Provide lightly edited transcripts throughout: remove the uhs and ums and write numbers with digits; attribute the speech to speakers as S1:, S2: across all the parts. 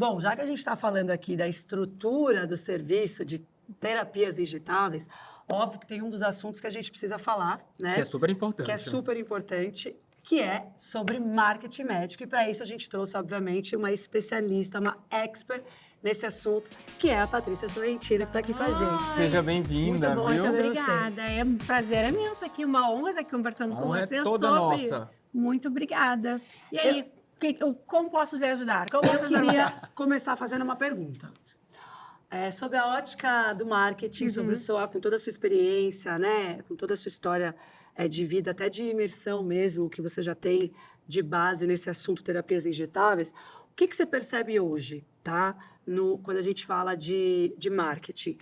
S1: Bom, já que a gente está falando aqui da estrutura do serviço de terapias digitáveis, óbvio que tem um dos assuntos que a gente precisa falar, né?
S2: Que é super importante.
S1: Que é super importante, que é sobre marketing médico. E para isso a gente trouxe, obviamente, uma especialista, uma expert nesse assunto, que é a Patrícia Sorrentino, que está aqui com a gente.
S2: Seja bem-vinda,
S1: Muito bom
S2: viu?
S1: receber
S3: Obrigada, é um prazer meu estar aqui, uma honra estar aqui conversando com
S2: honra
S3: você
S2: é toda
S3: sobre...
S2: nossa.
S3: Muito obrigada. E aí, como posso lhe ajudar? Como posso
S1: Eu
S3: ajudar
S1: queria
S3: vocês?
S1: começar fazendo uma pergunta. Sobre a ótica do marketing, sobre com toda a sua experiência, né? Com toda a sua história de vida, até de imersão mesmo, que você já tem de base nesse assunto terapias injetáveis, o que você percebe hoje, tá? Quando a gente fala de marketing?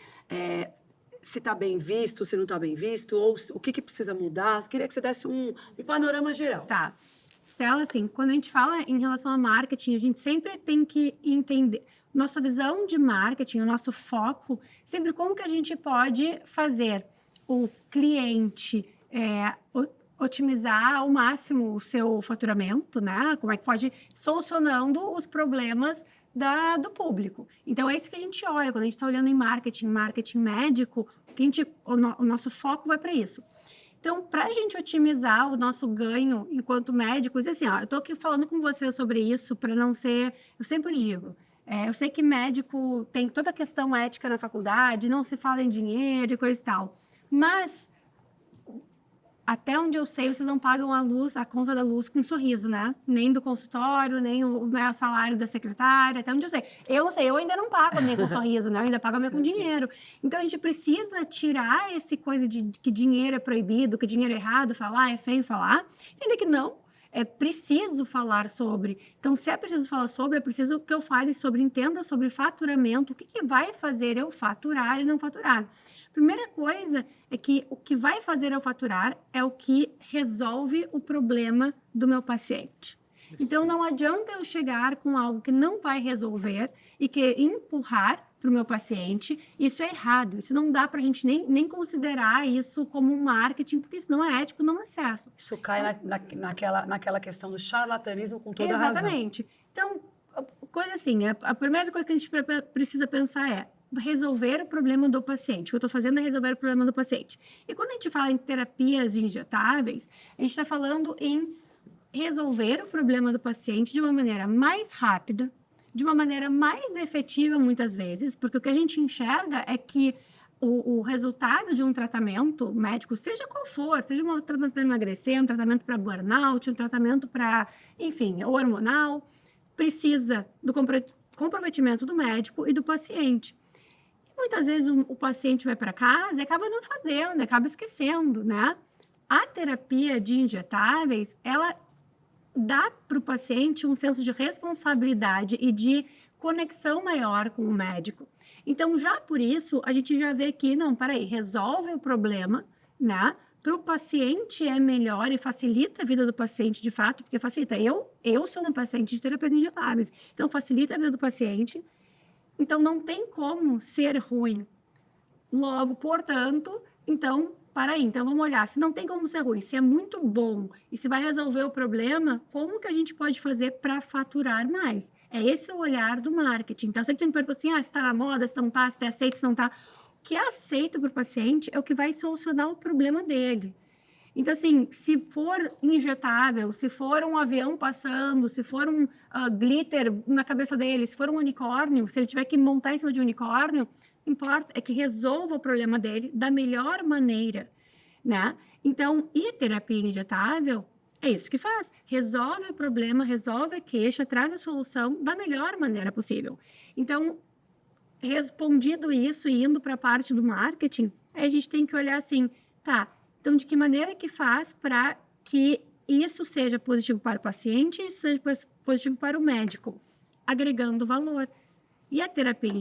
S1: Se está bem visto, se não está bem visto, ou o que precisa mudar? Queria que você desse um panorama geral.
S3: Tá. Stella, assim, quando a gente fala em relação a marketing, a gente sempre tem que entender nossa visão de marketing, o nosso foco, sempre como que a gente pode fazer o cliente otimizar ao máximo o seu faturamento, né? Como é que pode solucionando os problemas do público. Então, é isso que a gente olha quando a gente está olhando em marketing médico, o nosso foco vai para isso. Então, para a gente otimizar o nosso ganho enquanto médicos, assim, eu estou aqui falando com você sobre isso para não ser... Eu sempre digo, eu sei que médico tem toda a questão ética na faculdade, não se fala em dinheiro e coisa e tal, mas até onde eu sei, vocês não pagam a conta da luz com um sorriso, né? Nem do consultório, nem o salário da secretária, até onde eu sei. Eu não sei, eu ainda não pago a minha com sorriso, né? Eu ainda pago a minha com dinheiro. Então, a gente precisa tirar esse coisa de que dinheiro é proibido, que dinheiro é errado falar, é feio falar. Entender que não. É preciso falar sobre. Então, se é preciso falar sobre, é preciso que eu fale sobre, entenda sobre faturamento, o que vai fazer eu faturar e não faturar. Primeira coisa é que o que vai fazer eu faturar é o que resolve o problema do meu paciente. Então, não adianta eu chegar com algo que não vai resolver e que empurrar para o meu paciente. Isso é errado. Isso não dá para a gente nem considerar isso como um marketing, porque isso não é ético, não é certo.
S1: Isso cai naquela questão do charlatanismo com toda a razão.
S3: Exatamente. Então, coisa assim, a primeira coisa que a gente precisa pensar é resolver o problema do paciente. O que eu estou fazendo é resolver o problema do paciente. E quando a gente fala em terapias injetáveis, a gente está falando em resolver o problema do paciente de uma maneira mais rápida, de uma maneira mais efetiva, muitas vezes, porque o que a gente enxerga é que o resultado de um tratamento médico, seja qual for, seja um tratamento para emagrecer, um tratamento para burnout, um tratamento para, enfim, hormonal, precisa do comprometimento do médico e do paciente. E muitas vezes o paciente vai para casa e acaba não fazendo, acaba esquecendo, né? A terapia de injetáveis, ela dá para o paciente um senso de responsabilidade e de conexão maior com o médico. Então, já por isso, a gente já vê que, não, peraí, resolve o problema, né? Para o paciente é melhor e facilita a vida do paciente, de fato, porque facilita. Eu sou uma paciente de terapias injetáveis, então facilita a vida do paciente. Então, não tem como ser ruim. Logo, portanto, então... Então vamos olhar, se não tem como ser ruim, se é muito bom e se vai resolver o problema, como que a gente pode fazer para faturar mais? É esse o olhar do marketing. Então, sempre tu me perguntou assim, se está na moda, se não está, se é aceito, se não está. O que é aceito para o paciente é o que vai solucionar o problema dele. Então, assim, se for injetável, se for um avião passando, se for um glitter na cabeça dele, se for um unicórnio, se ele tiver que montar em cima de um unicórnio, importa é que resolva o problema dele da melhor maneira, né? Então, e terapia injetável é isso que faz. Resolve o problema, resolve a queixa, traz a solução da melhor maneira possível. Então, respondido isso e indo para a parte do marketing, a gente tem que olhar assim, tá, então de que maneira que faz para que isso seja positivo para o paciente e isso seja positivo para o médico, agregando valor. E a terapia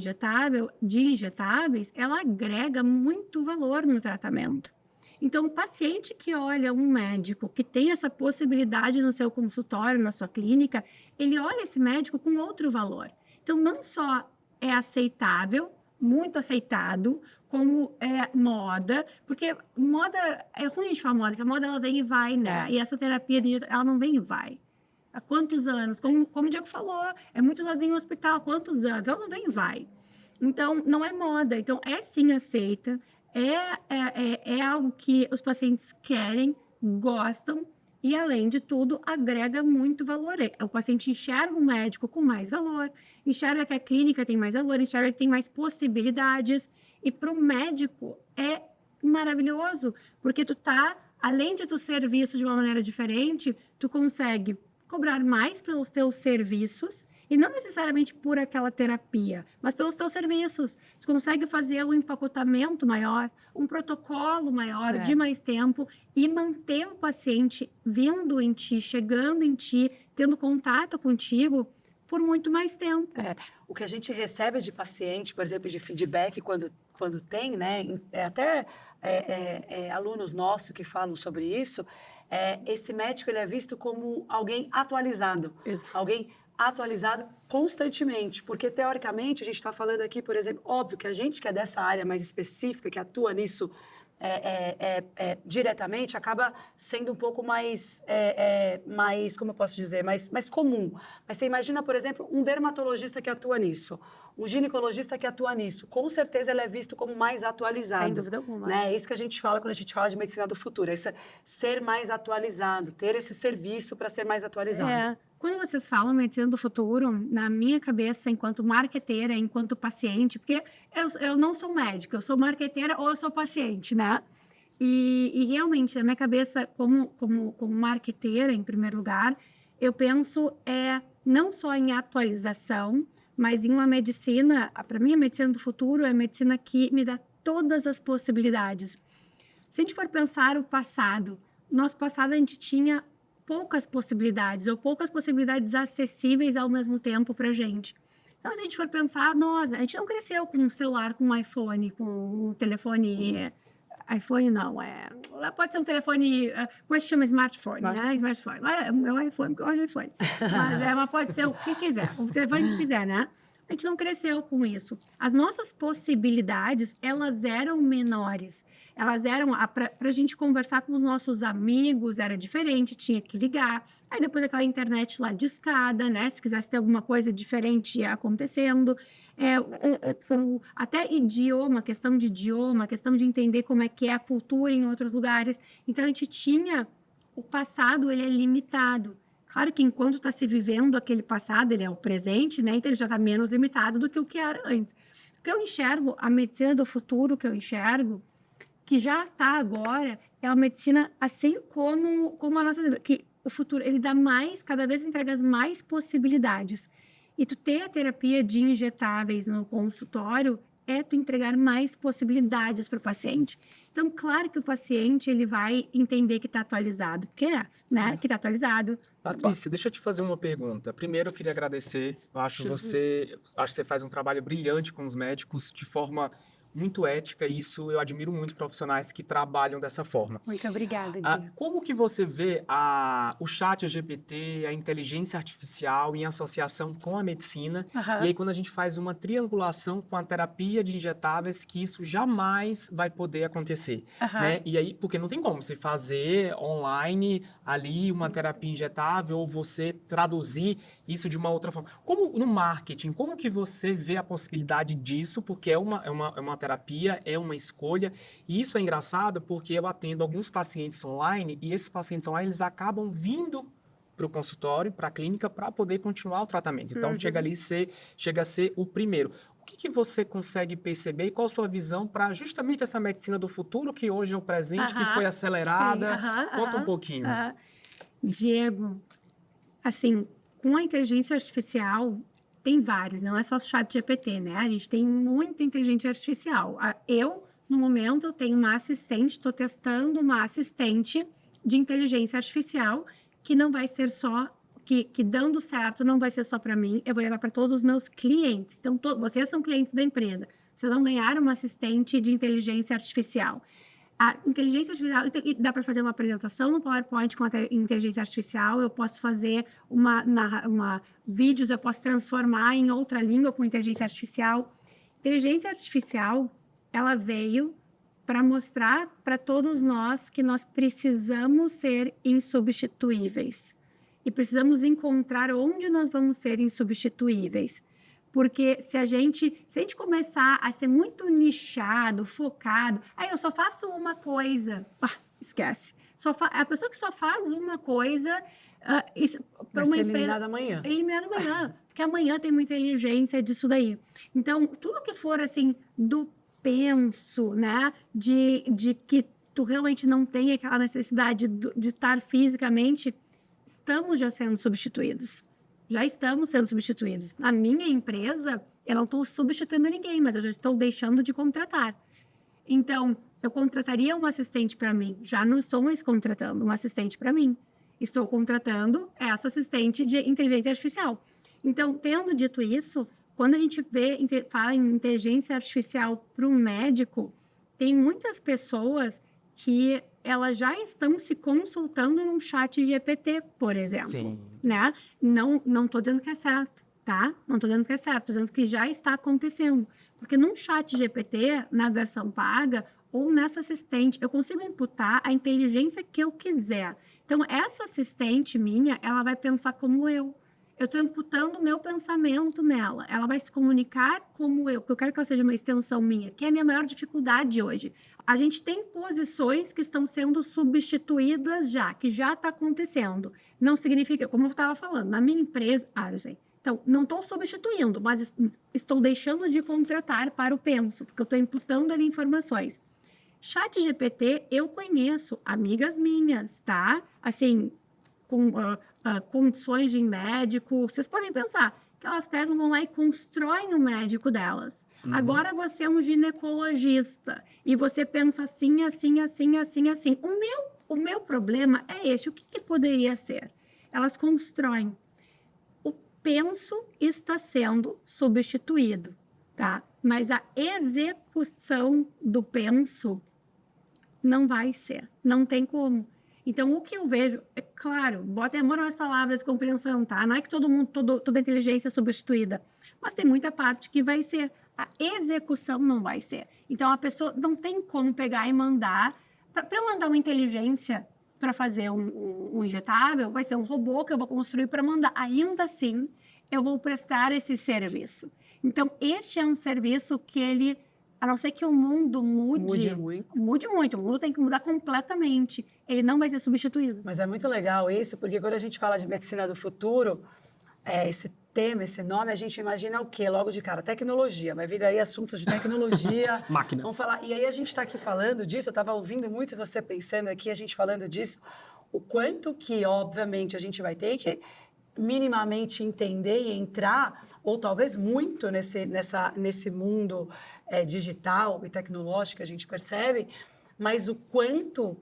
S3: de injetáveis, ela agrega muito valor no tratamento. Então, o paciente que olha um médico que tem essa possibilidade no seu consultório, na sua clínica, ele olha esse médico com outro valor. Então, não só é aceitável, muito aceitado, como é moda, porque moda, é ruim a gente falar moda, porque a moda ela vem e vai, né? E essa terapia, ela não vem e vai. Há quantos anos? Como o Diego falou, é muito usado em hospital. Há quantos anos? Ela não vem e vai. Então, não é moda. Então, é sim aceita. É algo que os pacientes querem, gostam e, além de tudo, agrega muito valor. O paciente enxerga o médico com mais valor, enxerga que a clínica tem mais valor, enxerga que tem mais possibilidades. E para o médico é maravilhoso, porque além de tu ser visto de uma maneira diferente, tu consegue cobrar mais pelos teus serviços, e não necessariamente por aquela terapia, mas pelos teus serviços. Tu consegue fazer um empacotamento maior, um protocolo maior, de mais tempo, e manter o paciente vindo em ti, chegando em ti, tendo contato contigo por muito mais tempo.
S1: O que a gente recebe de paciente, por exemplo, de feedback quando tem, né? Até alunos nossos que falam sobre isso, esse médico ele é visto como alguém atualizado.
S3: Exato.
S1: Alguém atualizado constantemente, porque teoricamente a gente está falando aqui, por exemplo, óbvio que a gente que é dessa área mais específica, que atua nisso diretamente, acaba sendo um pouco mais, como eu posso dizer, mais comum. Mas você imagina, por exemplo, um dermatologista que atua nisso, um ginecologista que atua nisso, com certeza ele é visto como mais atualizado.
S3: Sem dúvida alguma.
S1: Né? É isso que a gente fala quando a gente fala de medicina do futuro, ser mais atualizado, ter esse serviço para ser mais atualizado.
S3: Quando vocês falam medicina do futuro, na minha cabeça, enquanto marqueteira, enquanto paciente, porque eu não sou médica, eu sou marqueteira ou eu sou paciente, né? E realmente, na minha cabeça, como marqueteira, em primeiro lugar, eu penso não só em atualização, mas em uma medicina, para mim, a medicina do futuro é a medicina que me dá todas as possibilidades. Se a gente for pensar o passado, nosso passado a gente tinha poucas possibilidades, ou poucas possibilidades acessíveis ao mesmo tempo para a gente. Então, se a gente for pensar, a gente não cresceu com um celular, com um iPhone, com um telefone... iPhone não, pode ser um telefone... Como é que chama? Smartphone, né? Smartphone. É um iPhone, porque eu gosto de iPhone. Mas pode ser o que quiser, o telefone que quiser, né? A gente não cresceu com isso. As nossas possibilidades, elas eram menores. Elas eram... Para a gente conversar com os nossos amigos, era diferente, tinha que ligar. Aí depois aquela internet lá discada, né? Se quisesse ter alguma coisa diferente acontecendo. Até idioma, questão de entender como é que é a cultura em outros lugares. Então, a gente tinha... O passado, ele é limitado. Claro que enquanto está se vivendo aquele passado, ele é o presente, né? Então ele já está menos limitado do que o que era antes. O que eu enxergo, a medicina do futuro que eu enxergo, que já está agora, é uma medicina assim como a nossa... Que o futuro, ele dá cada vez entrega mais possibilidades. E tu ter a terapia de injetáveis no consultório tu entregar mais possibilidades para o paciente. Então, claro que o paciente ele vai entender que está atualizado, porque né? Que está atualizado.
S2: Patrícia, deixa eu te fazer uma pergunta. Primeiro, eu queria agradecer. Eu acho que você faz um trabalho brilhante com os médicos de forma muito ética, e isso eu admiro muito profissionais que trabalham dessa forma.
S3: Muito obrigada, Diego.
S2: Como que você vê o chat GPT, a inteligência artificial em associação com a medicina? E aí quando a gente faz uma triangulação com a terapia de injetáveis, que isso jamais vai poder acontecer, né? E aí, porque não tem como você fazer online ali uma terapia injetável ou você traduzir isso de uma outra forma. Como no marketing, como que você vê a possibilidade disso? Porque é uma terapia, é uma escolha, e isso é engraçado porque eu atendo alguns pacientes online e esses pacientes online eles acabam vindo para o consultório, para a clínica, para poder continuar o tratamento. Então, chega a ser o primeiro. O que você consegue perceber e qual a sua visão para justamente essa medicina do futuro, que hoje é o presente, que foi acelerada? Conta um pouquinho.
S3: Diego, assim, com a inteligência artificial, tem vários, não é só o chat GPT, né? A gente tem muita inteligência artificial. Eu, no momento, tenho uma assistente, estou testando uma assistente de inteligência artificial que não vai ser só, que dando certo, não vai ser só para mim, eu vou levar para todos os meus clientes. Então, vocês são clientes da empresa, vocês vão ganhar uma assistente de inteligência artificial. A inteligência artificial, dá para fazer uma apresentação no PowerPoint com a inteligência artificial, eu posso fazer vídeos, eu posso transformar em outra língua com inteligência artificial. Inteligência artificial, ela veio para mostrar para todos nós que nós precisamos ser insubstituíveis. e precisamos encontrar onde nós vamos ser insubstituíveis. Porque se a gente começar a ser muito nichado, focado, aí eu só faço uma coisa, esquece. A pessoa que só faz uma coisa
S1: vai ser eliminada amanhã.
S3: Eliminada amanhã, porque amanhã tem uma inteligência disso daí. Então, tudo que for assim do penso, né, de que tu realmente não tem aquela necessidade de estar fisicamente, estamos já sendo substituídos. Já estamos sendo substituídos. Na minha empresa, eu não estou substituindo ninguém, mas eu já estou deixando de contratar. Então, eu contrataria um assistente para mim. Já não estou mais contratando um assistente para mim. Estou contratando essa assistente de inteligência artificial. Então, tendo dito isso, quando a gente fala em inteligência artificial para um médico, tem muitas pessoas que elas já estão se consultando num chat GPT, por exemplo.
S2: Sim.
S3: Né? Não estou dizendo que é certo, tá? Não estou dizendo que é certo, estou dizendo que já está acontecendo. Porque num chat GPT, na versão paga, ou nessa assistente, eu consigo imputar a inteligência que eu quiser. Então, essa assistente minha, ela vai pensar como eu. Eu estou imputando o meu pensamento nela. Ela vai se comunicar como eu, porque eu quero que ela seja uma extensão minha, que é a minha maior dificuldade hoje. A gente tem posições que estão sendo substituídas já, que já está acontecendo. Não significa, como eu estava falando, na minha empresa... Então, não estou substituindo, mas estou deixando de contratar para o penso, porque eu estou imputando ali informações. Chat GPT, eu conheço amigas minhas, tá? Assim, com condições de médico, vocês podem pensar que elas pegam, vão lá e constroem o médico delas. Uhum. Agora você é um ginecologista e você pensa assim, assim, assim, assim, assim. O meu problema é esse. O que poderia ser? Elas constroem. O penso está sendo substituído, tá? Mas a execução do penso não vai ser. Não tem como. Então, o que eu vejo, é claro, demora mais palavras de compreensão, tá? Não é que toda inteligência é substituída, mas tem muita parte que vai ser. A execução não vai ser. Então, a pessoa não tem como pegar e mandar. Para eu mandar uma inteligência para fazer um injetável, vai ser um robô que eu vou construir para mandar. Ainda assim, eu vou prestar esse serviço. Então, este é um serviço que ele... A não ser que o mundo mude muito, o mundo tem que mudar completamente. Ele não vai ser substituído.
S1: Mas é muito legal isso, porque quando a gente fala de medicina do futuro, esse tema, esse nome, a gente imagina o quê? Logo de cara, tecnologia. Vai vir aí assuntos de tecnologia.
S2: Máquinas.
S1: Vamos falar. E aí a gente está aqui falando disso, eu estava ouvindo muito você pensando aqui, a gente falando disso, o quanto que, obviamente, a gente vai ter que minimamente entender e entrar, ou talvez muito nesse mundo digital e tecnológico, a gente percebe, mas o quanto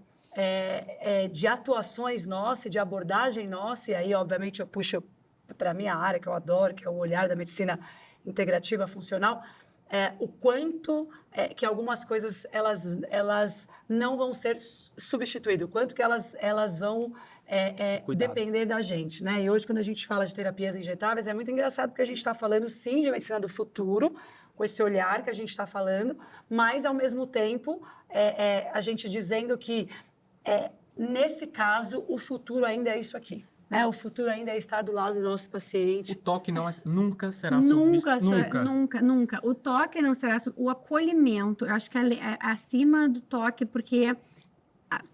S1: de atuações nossas, de abordagem nossa, e aí, obviamente, eu puxo para a minha área, que eu adoro, que é o olhar da medicina integrativa funcional, o quanto que algumas coisas elas não vão ser substituídas, o quanto que elas vão depender da gente, né? E hoje, quando a gente fala de terapias injetáveis, é muito engraçado porque a gente está falando, sim, de medicina do futuro, com esse olhar que a gente está falando, mas, ao mesmo tempo, a gente dizendo que, nesse caso, o futuro ainda é isso aqui. Né? O futuro ainda é estar do lado do nosso paciente.
S2: O toque nunca será substituído.
S3: Nunca. O toque não será o acolhimento. Eu acho que é acima do toque, porque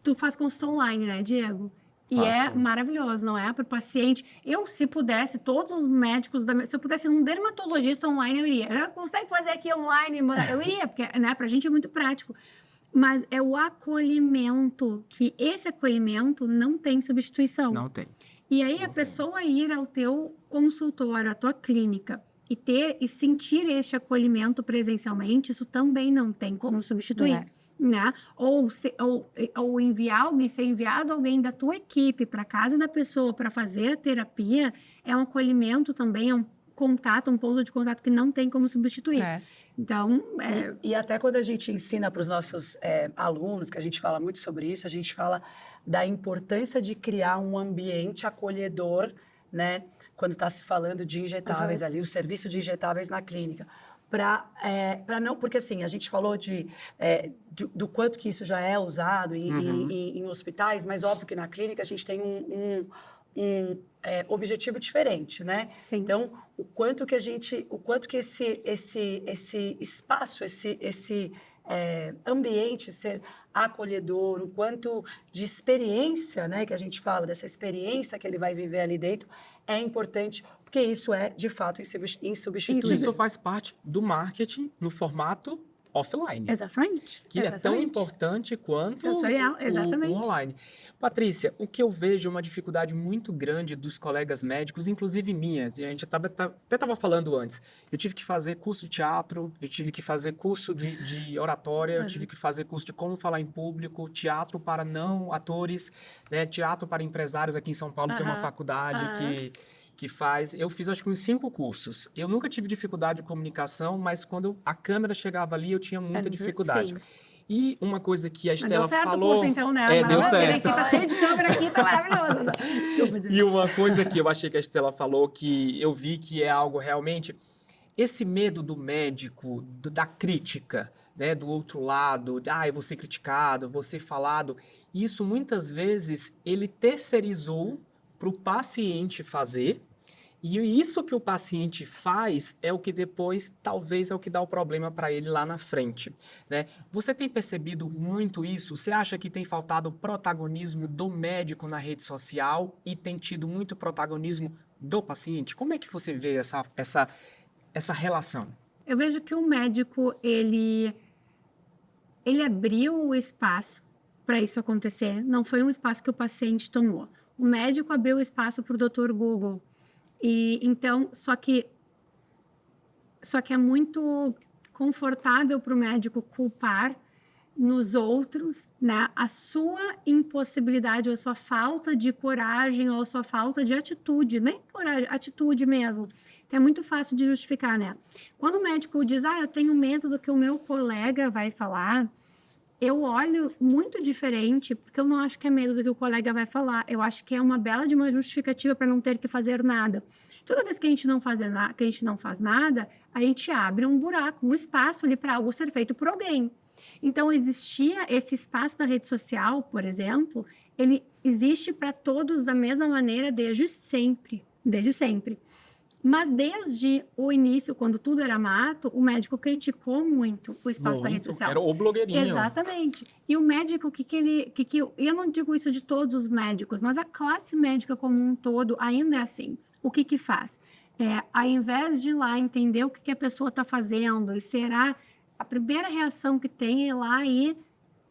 S3: tu faz consulta online, né, Diego? E é maravilhoso, não é? Para o paciente. Se pudesse, todos os médicos... Se eu pudesse um dermatologista online, eu iria. Consegue fazer aqui online? Eu iria, porque, né, para a gente é muito prático. Mas é o acolhimento, que esse acolhimento não tem substituição.
S2: Não tem.
S3: E aí a pessoa ir ao teu consultório, à tua clínica, e sentir este acolhimento presencialmente, isso também não tem como substituir. Né? Ou ser enviado alguém da tua equipe para casa da pessoa para fazer a terapia, é um acolhimento também, é um contato, um ponto de contato que não tem como substituir. Então,
S1: E até quando a gente ensina para os nossos alunos, que a gente fala muito sobre isso, a gente fala da importância de criar um ambiente acolhedor, né? Quando está se falando de injetáveis ali, o serviço de injetáveis na clínica. Para não, porque assim, a gente falou do quanto que isso já é usado em hospitais, mas óbvio que na clínica a gente tem objetivo diferente, né?
S3: Sim.
S1: Então, o quanto que esse espaço, esse ambiente ser acolhedor, o quanto de experiência, né, que a gente fala, dessa experiência que ele vai viver ali dentro, é importante, porque isso é, de fato, insubstituível.
S2: Isso faz parte do marketing no formato offline.
S3: Exatamente.
S2: Que é tão importante quanto
S3: sensorial, exatamente.
S2: O online. Patrícia, o que eu vejo é uma dificuldade muito grande dos colegas médicos, inclusive minha. A gente até estava falando antes. Eu tive que fazer curso de teatro, eu tive que fazer curso de oratória, eu tive que fazer curso de como falar em público, teatro para não atores, né? Teatro para empresários. Aqui em São Paulo tem uma faculdade que faz... Eu fiz, acho que uns 5 cursos. Eu nunca tive dificuldade de comunicação, mas quando a câmera chegava ali, eu tinha muita dificuldade.
S3: Sim.
S2: E uma coisa que a Estela
S3: deu certo
S2: falou...
S3: o curso, então, né?
S2: Deu certo.
S3: Tá cheio de câmera aqui, tá maravilhoso. Desculpa.
S2: E uma coisa que eu achei que a Estela falou, que eu vi que é algo realmente... Esse medo do médico, da crítica, né, do outro lado, eu vou ser criticado, vou ser falado, isso muitas vezes ele terceirizou para o paciente fazer, e isso que o paciente faz é o que depois, talvez, é o que dá o problema para ele lá na frente, né? Você tem percebido muito isso? Você acha que tem faltado protagonismo do médico na rede social e tem tido muito protagonismo do paciente? Como é que você vê essa relação?
S3: Eu vejo que o médico, ele abriu o espaço para isso acontecer. Não foi um espaço que o paciente tomou. O médico abriu o espaço para o Dr. Google. E então, só que é muito confortável para o médico culpar nos outros, né, a sua impossibilidade ou a sua falta de coragem ou a sua falta de atitude, nem coragem, atitude mesmo. Então, é muito fácil de justificar, né? Quando o médico diz, eu tenho medo do que o meu colega vai falar, eu olho muito diferente, porque eu não acho que é medo do que o colega vai falar. Eu acho que é uma bela de uma justificativa para não ter que fazer nada. Toda vez que a gente não faz nada, a gente abre um buraco, um espaço ali para algo ser feito por alguém. Então, existia esse espaço na rede social, por exemplo, ele existe para todos da mesma maneira desde sempre. Mas desde o início, quando tudo era mato, o médico criticou muito o espaço da rede social.
S2: Era o blogueirinho.
S3: Exatamente. E o médico, eu não digo isso de todos os médicos, mas a classe médica como um todo ainda é assim. O que faz? Ao invés de ir lá entender o que a pessoa está fazendo, e será a primeira reação que tem é ir lá e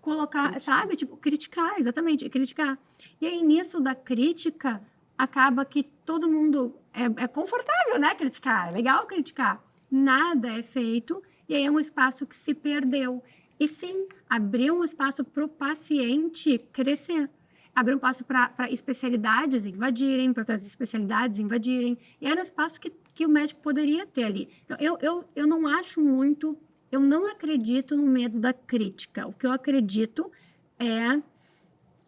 S3: colocar, sabe? Tipo, criticar, exatamente, criticar. E aí, nisso da crítica, acaba que todo mundo é confortável, né? Criticar, é legal criticar. Nada é feito e aí é um espaço que se perdeu. E sim, abriu um espaço para o paciente crescer. Abriu um espaço para especialidades invadirem, para outras especialidades invadirem. E era um espaço que o médico poderia ter ali. Então, eu não acho muito, eu não acredito no medo da crítica. O que eu acredito é...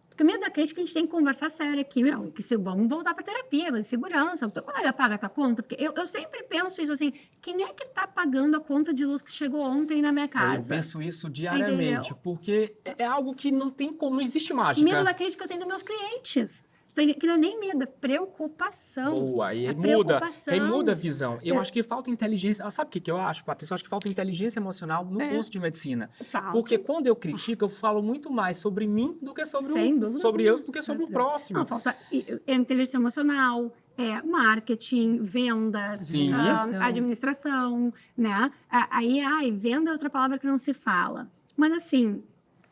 S3: Porque o medo da crítica, a gente tem que conversar sério aqui, que se vamos voltar para terapia, segurança, o teu colega paga a tua conta, porque eu sempre penso isso assim, quem é que está pagando a conta de luz que chegou ontem na minha casa?
S2: Eu penso isso diariamente,
S3: entendeu?
S2: Porque é algo que não tem como, não existe mágica.
S3: Medo da crítica eu tenho dos meus clientes. Que não é nem medo, é preocupação.
S2: Boa, aí
S3: muda.
S2: Aí muda a visão. Eu acho que falta inteligência. Sabe o que eu acho, Patrícia? Eu acho que falta inteligência emocional no curso de medicina.
S3: Falta.
S2: Porque quando eu critico, eu falo muito mais sobre mim do que sobre eu do que sobre o próximo.
S3: Não, falta inteligência emocional, marketing, vendas, administração, né? Aí, venda é outra palavra que não se fala. Mas assim,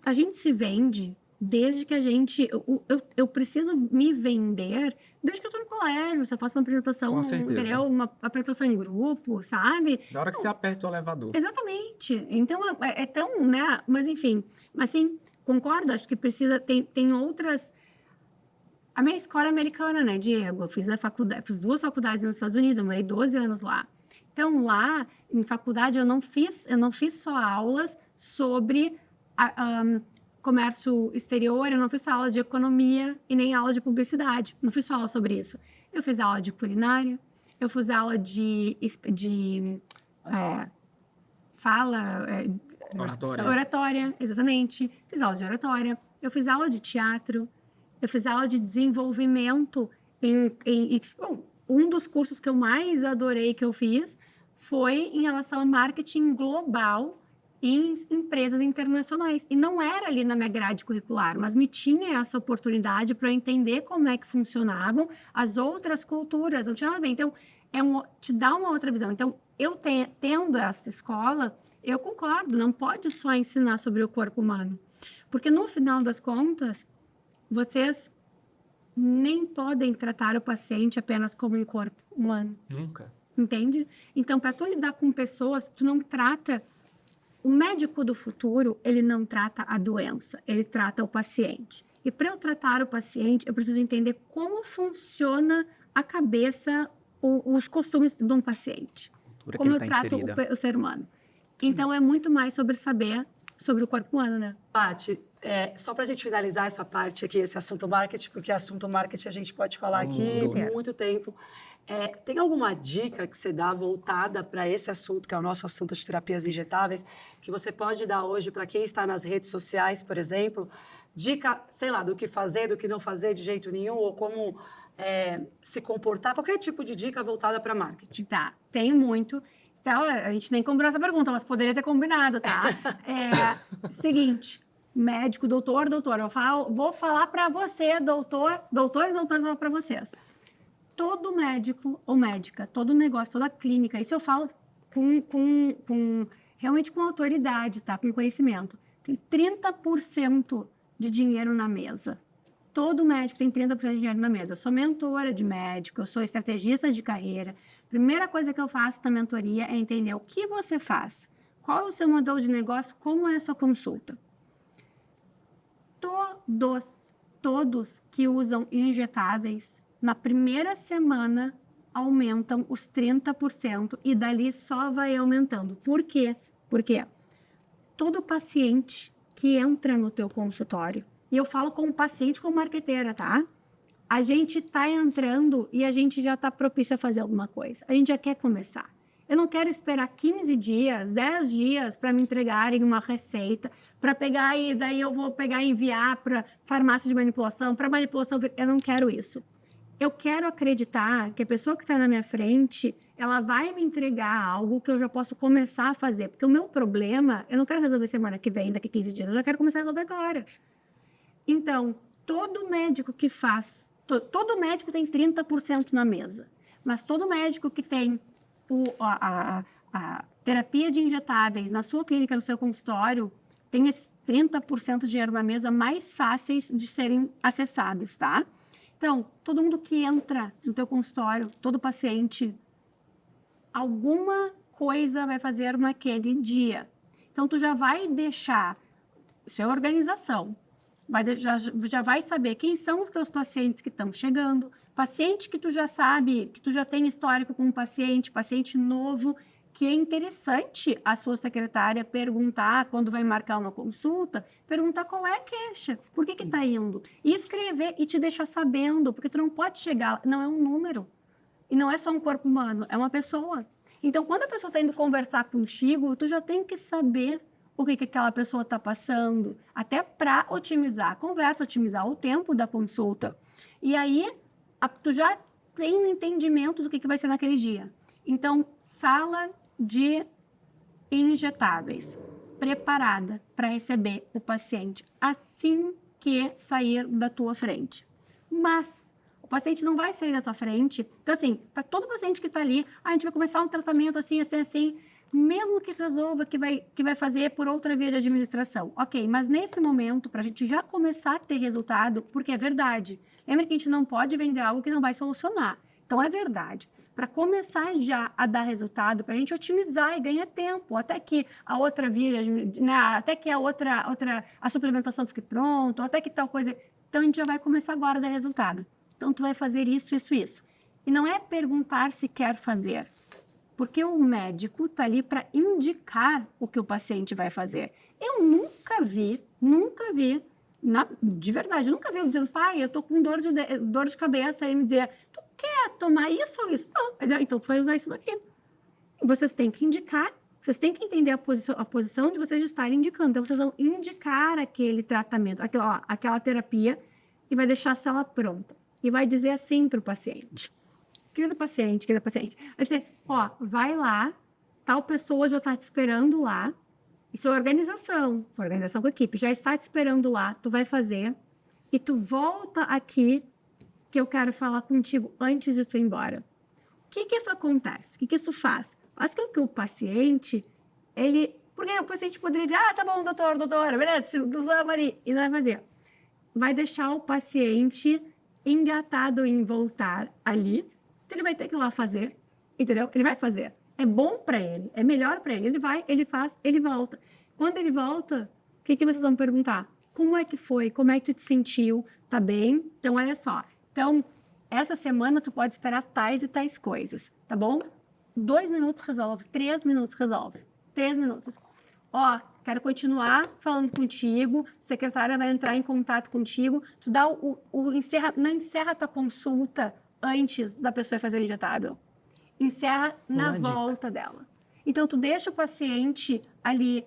S3: a gente se vende desde que a gente... Eu preciso me vender desde que eu estou no colégio. Se eu faço uma apresentação, entendeu? Uma apresentação em grupo, sabe?
S2: Da hora que você aperta o elevador.
S3: Exatamente. Então, é tão, né? Mas, enfim. Mas, sim, concordo. Acho que precisa... Tem outras... A minha escola é americana, né, Diego? Eu fiz 2 faculdades nos Estados Unidos. Eu morei 12 anos lá. Então, lá, em faculdade, eu não fiz só aulas sobre... comércio exterior, eu não fiz só aula de economia e nem aula de publicidade. Não fiz só aula sobre isso. Eu fiz aula de culinária, eu fiz aula de oratória, exatamente. Fiz aula de oratória. Eu fiz aula de teatro. Eu fiz aula de desenvolvimento Bom, um dos cursos que eu mais adorei que eu fiz foi em relação a marketing global em empresas internacionais. E não era ali na minha grade curricular, mas me tinha essa oportunidade para eu entender como é que funcionavam as outras culturas. Não tinha nada a ver. Então, te dá uma outra visão. Então, eu tendo essa escola, eu concordo, não pode só ensinar sobre o corpo humano. Porque, no final das contas, vocês nem podem tratar o paciente apenas como um corpo humano.
S2: Nunca.
S3: Entende? Então, para tu lidar com pessoas, tu não trata... O médico do futuro, ele não trata a doença, ele trata o paciente. E para eu tratar o paciente, eu preciso entender como funciona a cabeça, os costumes de um paciente. Como eu trato o ser humano. Então, é muito mais sobre saber sobre o corpo humano, né?
S1: Paty, só para a gente finalizar essa parte aqui, esse assunto marketing, porque assunto marketing a gente pode falar aqui por muito tempo. Tem alguma dica que você dá voltada para esse assunto, que é o nosso assunto de terapias injetáveis, que você pode dar hoje para quem está nas redes sociais, por exemplo? Dica, sei lá, do que fazer, do que não fazer de jeito nenhum, ou como se comportar, qualquer tipo de dica voltada para marketing.
S3: Tá, tenho muito. Stella, a gente nem combinou essa pergunta, mas poderia ter combinado, tá? Seguinte, médico, doutor, vou falar para você, doutores, vou falar para vocês. Todo médico ou médica, todo negócio, toda clínica, isso eu falo realmente com autoridade, tá? Com conhecimento. Tem 30% de dinheiro na mesa. Todo médico tem 30% de dinheiro na mesa. Eu sou mentora de médico, eu sou estrategista de carreira. Primeira coisa que eu faço na mentoria é entender o que você faz, qual é o seu modelo de negócio, como é a sua consulta. Todos que usam injetáveis, na primeira semana, aumentam os 30% e dali só vai aumentando. Por quê? Porque todo paciente que entra no teu consultório, e eu falo como paciente, como marqueteira, tá? A gente tá entrando e a gente já tá propício a fazer alguma coisa. A gente já quer começar. Eu não quero esperar 15 dias, 10 dias para me entregarem uma receita, para pegar e daí eu vou pegar e enviar para farmácia de manipulação, para manipulação. Eu não quero isso. Eu quero acreditar que a pessoa que está na minha frente, ela vai me entregar algo que eu já posso começar a fazer. Porque o meu problema, eu não quero resolver semana que vem, daqui a 15 dias, eu já quero começar a resolver agora. Então, todo médico que faz, todo médico tem 30% na mesa, mas todo médico que tem a terapia de injetáveis na sua clínica, no seu consultório, tem esses 30% de dinheiro na mesa mais fáceis de serem acessados, tá? Então, todo mundo que entra no teu consultório, todo paciente, alguma coisa vai fazer naquele dia. Então, tu já vai deixar, isso é organização, já vai saber quem são os teus pacientes que estão chegando, paciente que tu já sabe, que tu já tem histórico com um paciente novo, que é interessante a sua secretária perguntar, quando vai marcar uma consulta, perguntar qual é a queixa, por que está indo? E escrever e te deixar sabendo, porque tu não pode chegar, não é um número. E não é só um corpo humano, é uma pessoa. Então, quando a pessoa está indo conversar contigo, tu já tem que saber o que aquela pessoa está passando, até para otimizar a conversa, otimizar o tempo da consulta. E aí, tu já tem um entendimento do que vai ser naquele dia. Então, sala de injetáveis, preparada para receber o paciente assim que sair da tua frente. Mas o paciente não vai sair da tua frente. Então, assim, para todo paciente que está ali, a gente vai começar um tratamento assim, mesmo que resolva que vai fazer por outra via de administração. Ok, mas nesse momento, para a gente já começar a ter resultado, porque é verdade. Lembra que a gente não pode vender algo que não vai solucionar. Então, é verdade. Para começar já a dar resultado, para a gente otimizar e ganhar tempo, até que a outra via, né, até que a suplementação fique pronta, até que tal coisa. Então, a gente já vai começar agora a dar resultado. Então, tu vai fazer isso. E não é perguntar se quer fazer, porque o médico está ali para indicar o que o paciente vai fazer. Eu nunca vi, de verdade, eu nunca vi eu dizendo, pai, eu tô com dor de cabeça, e me dizer, tu quer tomar isso ou isso? Não, então tu vai usar isso daqui. Vocês têm que indicar, vocês têm que entender a posição de vocês estarem indicando. Então, vocês vão indicar aquele tratamento, aquela terapia, e vai deixar a cela pronta. e vai dizer assim para o paciente. Querido paciente. Vai dizer, ó, vai lá, tal pessoa já está te esperando lá. Isso é organização com a equipe. Já está te esperando lá, tu vai fazer. E tu volta aqui, que eu quero falar contigo antes de tu ir embora. O que isso acontece? O que isso faz? Faz com que o paciente, porque o paciente poderia dizer, tá bom, doutora, beleza, ali. E não vai fazer. Vai deixar o paciente engatado em voltar ali. Então, ele vai ter que ir lá fazer, entendeu? Ele vai fazer. É bom para ele, é melhor para ele. Ele vai, ele faz, ele volta. Quando ele volta, o que vocês vão perguntar? Como é que foi? Como é que tu te sentiu? Tá bem? Então, olha só. Então, essa semana tu pode esperar tais e tais coisas, tá bom? 2 minutos resolve, 3 minutos resolve. 3 minutos. Ó, quero continuar falando contigo, a secretária vai entrar em contato contigo, tu dá não encerra a tua consulta antes da pessoa fazer o injetável. Encerra na volta dela. Então, tu deixa o paciente ali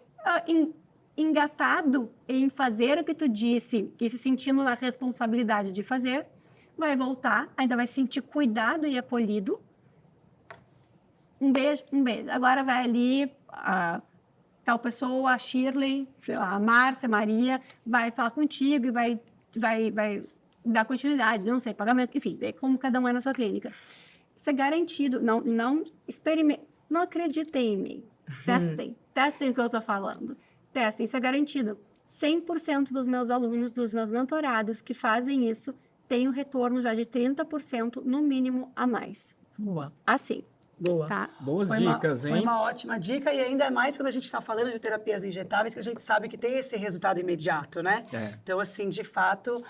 S3: engatado em fazer o que tu disse e se sentindo na responsabilidade de fazer, vai voltar, ainda vai se sentir cuidado e acolhido. Um beijo. Agora vai ali, tal pessoa, a Shirley, a Márcia, a Maria, vai falar contigo e vai dar continuidade, não sei, pagamento, enfim, ver como cada um é na sua clínica. Isso é garantido, não experimentem, não acreditem em mim. Testem o que eu estou falando. Testem, isso é garantido. 100% dos meus alunos, dos meus mentorados que fazem isso, têm um retorno já de 30% no mínimo a mais.
S1: Boa.
S3: Assim.
S1: Boa.
S3: Tá?
S2: Boas dicas, hein?
S1: Foi uma ótima dica e ainda mais quando a gente está falando de terapias injetáveis, que a gente sabe que tem esse resultado imediato, né? Então, assim, de fato,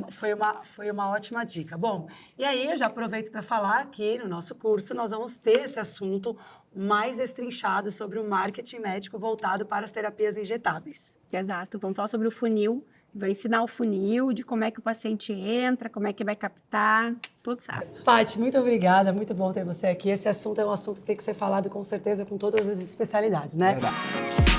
S1: foi uma ótima dica. Bom, e aí eu já aproveito para falar que no nosso curso nós vamos ter esse assunto mais destrinchado sobre o marketing médico voltado para as terapias injetáveis.
S3: Exato. Vamos falar sobre o funil. Vou ensinar o funil, de como é que o paciente entra, como é que vai captar, tudo certo.
S1: Paty, muito obrigada, muito bom ter você aqui. Esse assunto é um assunto que tem que ser falado com certeza com todas as especialidades, né?
S2: Verdade.